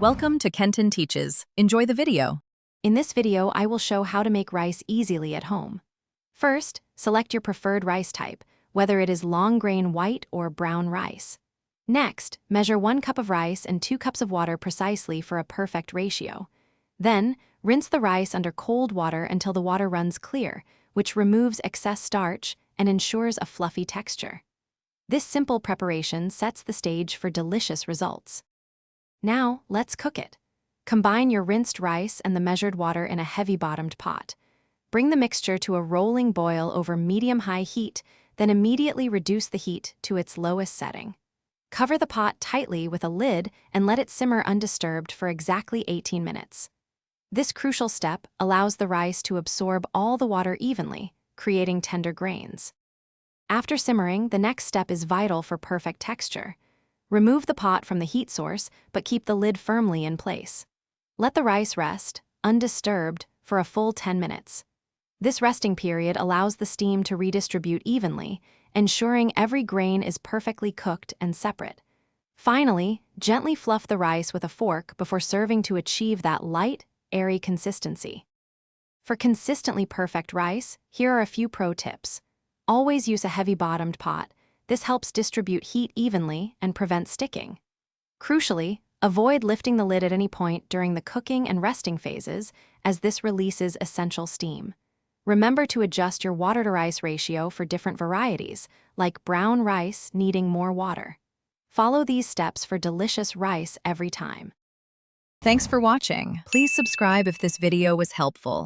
Welcome to Kenton Teaches. Enjoy the video. In this video, I will show how to make rice easily at home. First, select your preferred rice type, whether it is long grain white or brown rice. Next, measure 1 cup of rice and 2 cups of water precisely for a perfect ratio. Then, rinse the rice under cold water until the water runs clear, which removes excess starch and ensures a fluffy texture. This simple preparation sets the stage for delicious results. Now, let's cook it. Combine your rinsed rice and the measured water in a heavy-bottomed pot. Bring the mixture to a rolling boil over medium-high heat, then immediately reduce the heat to its lowest setting. Cover the pot tightly with a lid and let it simmer undisturbed for exactly 18 minutes. This crucial step allows the rice to absorb all the water evenly, creating tender grains. After simmering, the next step is vital for perfect texture. Remove the pot from the heat source, but keep the lid firmly in place. Let the rice rest, undisturbed, for a full 10 minutes. This resting period allows the steam to redistribute evenly, ensuring every grain is perfectly cooked and separate. Finally, gently fluff the rice with a fork before serving to achieve that light, airy consistency. For consistently perfect rice, here are a few pro tips. Always use a heavy-bottomed pot. This helps distribute heat evenly and prevent sticking. Crucially, avoid lifting the lid at any point during the cooking and resting phases, as this releases essential steam. Remember to adjust your water-to-rice ratio for different varieties, like brown rice needing more water. Follow these steps for delicious rice every time. Thanks for watching. Please subscribe if this video was helpful.